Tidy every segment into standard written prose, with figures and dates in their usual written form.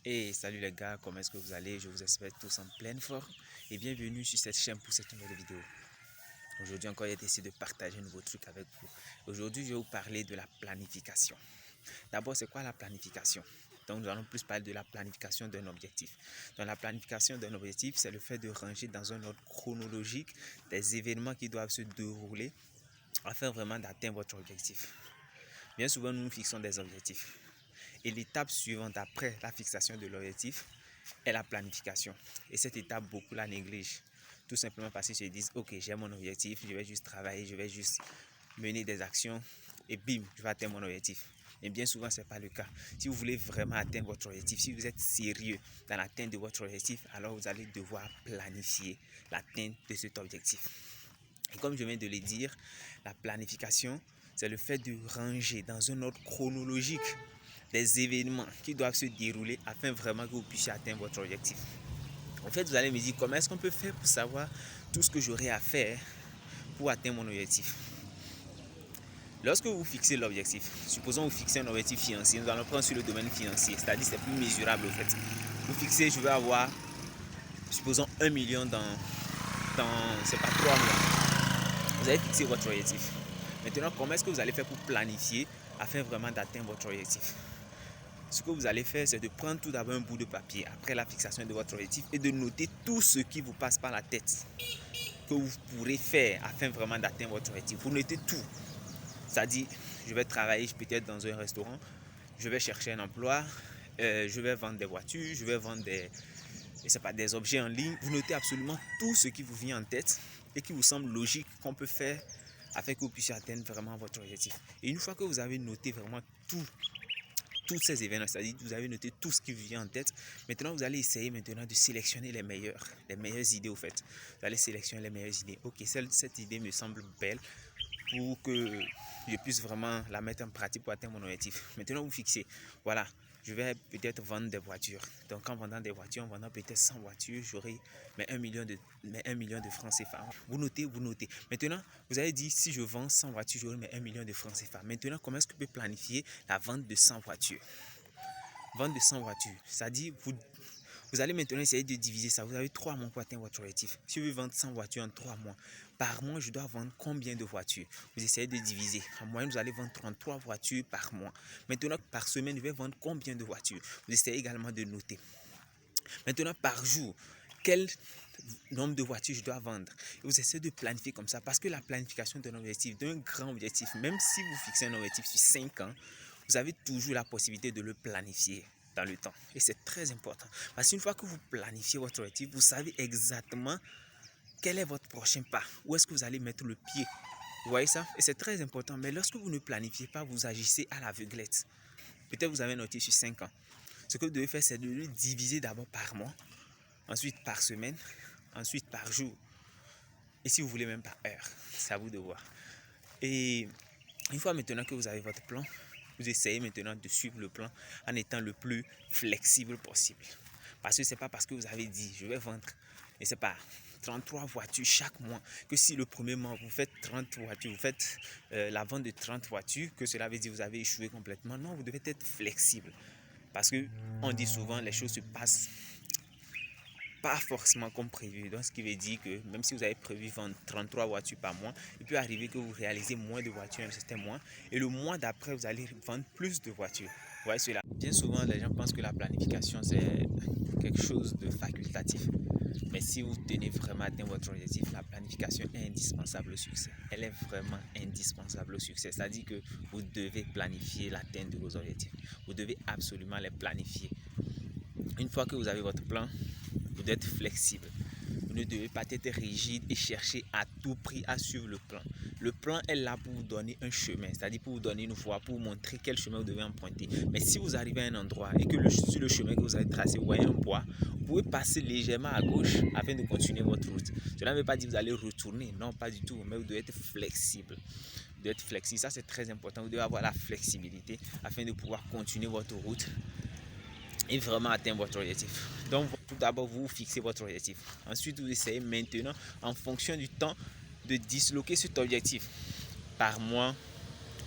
Hey, salut les gars, comment est-ce que vous allez? Je vous espère tous en pleine forme et bienvenue sur cette chaîne pour cette nouvelle vidéo. Aujourd'hui encore, j'ai décidé de partager un nouveau truc avec vous. Aujourd'hui, je vais vous parler de la planification. D'abord, c'est quoi la planification? Donc, nous allons plus parler de la planification d'un objectif. Donc, la planification d'un objectif, c'est le fait de ranger dans un ordre chronologique des événements qui doivent se dérouler afin vraiment d'atteindre votre objectif. Bien souvent, nous nous fixons des objectifs. Et l'étape suivante après la fixation de l'objectif est la planification. Et cette étape, beaucoup la négligent. Tout simplement parce qu'ils se disent, ok, j'ai mon objectif, je vais juste travailler, je vais juste mener des actions et bim, je vais atteindre mon objectif. Mais bien souvent, ce n'est pas le cas. Si vous voulez vraiment atteindre votre objectif, si vous êtes sérieux dans l'atteinte de votre objectif, alors vous allez devoir planifier l'atteinte de cet objectif. Et comme je viens de le dire, la planification, c'est le fait de ranger dans un ordre chronologique des événements qui doivent se dérouler afin vraiment que vous puissiez atteindre votre objectif. En fait, vous allez me dire comment est-ce qu'on peut faire pour savoir tout ce que j'aurai à faire pour atteindre mon objectif. Lorsque vous fixez l'objectif, supposons vous fixez un objectif financier, nous allons prendre sur le domaine financier, c'est-à-dire c'est plus mesurable au fait. Vous fixez, je vais avoir, supposons 1 million dans c'est pas 3 mois. Vous avez fixé votre objectif. Maintenant, comment est-ce que vous allez faire pour planifier afin vraiment d'atteindre votre objectif? Ce que vous allez faire, c'est de prendre tout d'abord un bout de papier après la fixation de votre objectif et de noter tout ce qui vous passe par la tête que vous pourrez faire afin vraiment d'atteindre votre objectif. Vous notez tout. C'est-à-dire, je vais travailler peut-être dans un restaurant, je vais chercher un emploi, je vais vendre des voitures, je vais vendre des objets en ligne. Vous notez absolument tout ce qui vous vient en tête et qui vous semble logique qu'on peut faire afin que vous puissiez atteindre vraiment votre objectif. Et une fois que vous avez noté vraiment tous ces événements, c'est-à-dire vous avez noté tout ce qui vous vient en tête. Maintenant, vous allez essayer maintenant de sélectionner les meilleures idées au fait. Vous allez sélectionner les meilleures idées. Ok, cette idée me semble belle pour que je puisse vraiment la mettre en pratique pour atteindre mon objectif. Maintenant, vous fixez, voilà, je vais peut-être vendre des voitures. Donc, en vendant des voitures, en vendant peut-être 100 voitures, j'aurai mais 1 million de francs CFA. Vous notez, vous notez. Maintenant, vous avez dit, si je vends 100 voitures, j'aurai mais 1 million de francs CFA. Maintenant, comment est-ce que je peux planifier la vente de 100 voitures? Vente de 100 voitures, c'est-à-dire, vous allez maintenant essayer de diviser ça. Vous avez 3 mois pour atteindre votre objectif. Si je veux vendre 100 voitures en 3 mois, par mois, je dois vendre combien de voitures? Vous essayez de diviser. En moyenne, vous allez vendre 33 voitures par mois. Maintenant, par semaine, je vais vendre combien de voitures? Vous essayez également de noter. Maintenant, par jour, quel nombre de voitures je dois vendre? Et vous essayez de planifier comme ça. Parce que la planification d'un objectif, d'un grand objectif, même si vous fixez un objectif sur 5 ans, vous avez toujours la possibilité de le planifier dans le temps. Et c'est très important. Parce qu'une fois que vous planifiez votre objectif, vous savez exactement quel est votre prochain pas. Où est-ce que vous allez mettre le pied? Vous voyez ça? Et c'est très important. Mais lorsque vous ne planifiez pas, vous agissez à l'aveuglette. Peut-être vous avez un objectif sur 5 ans. Ce que vous devez faire, c'est de le diviser d'abord par mois, ensuite par semaine, ensuite par jour. Et si vous voulez même par heure, c'est à vous de voir. Et une fois maintenant que vous avez votre plan, vous essayez maintenant de suivre le plan en étant le plus flexible possible. Parce que ce n'est pas parce que vous avez dit je vais vendre, et c'est pas 33 voitures chaque mois, que si le premier mois vous faites 30 voitures, vous faites la vente de 30 voitures, que cela veut dire que vous avez échoué complètement. Non, vous devez être flexible. Parce qu'on dit souvent les choses se passent pas forcément comme prévu. Donc, ce qui veut dire que même si vous avez prévu vendre 33 voitures par mois, il peut arriver que vous réalisez moins de voitures un certain mois. Et le mois d'après, vous allez vendre plus de voitures. Vous voyez cela? Bien souvent, les gens pensent que la planification, c'est quelque chose de facultatif. Mais si vous tenez vraiment à atteindre votre objectif, la planification est indispensable au succès. Elle est vraiment indispensable au succès. C'est-à-dire que vous devez planifier l'atteinte de vos objectifs. Vous devez absolument les planifier. Une fois que vous avez votre plan, vous devez être flexible. Vous ne devez pas être rigide et chercher à tout prix à suivre le plan. Le plan est là pour vous donner un chemin, c'est-à-dire pour vous donner une voie, pour vous montrer quel chemin vous devez emprunter. Mais si vous arrivez à un endroit et que sur le chemin que vous avez tracé, vous voyez un bois, vous pouvez passer légèrement à gauche afin de continuer votre route. Cela ne veut pas dire que vous allez retourner, non, pas du tout, mais vous devez être flexible. Vous devez être flexible, ça c'est très important. Vous devez avoir la flexibilité afin de pouvoir continuer votre route et vraiment atteindre votre objectif. Donc, tout d'abord, vous fixez votre objectif. Ensuite, vous essayez maintenant, en fonction du temps, de disloquer cet objectif par mois,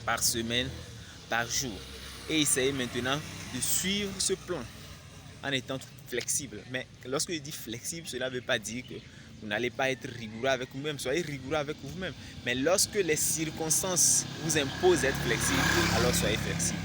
par semaine, par jour. Et essayez maintenant de suivre ce plan. en étant flexible. Mais lorsque je dis flexible, cela ne veut pas dire que vous n'allez pas être rigoureux avec vous-même. Soyez rigoureux avec vous-même. Mais lorsque les circonstances vous imposent d'être flexible, alors soyez flexible.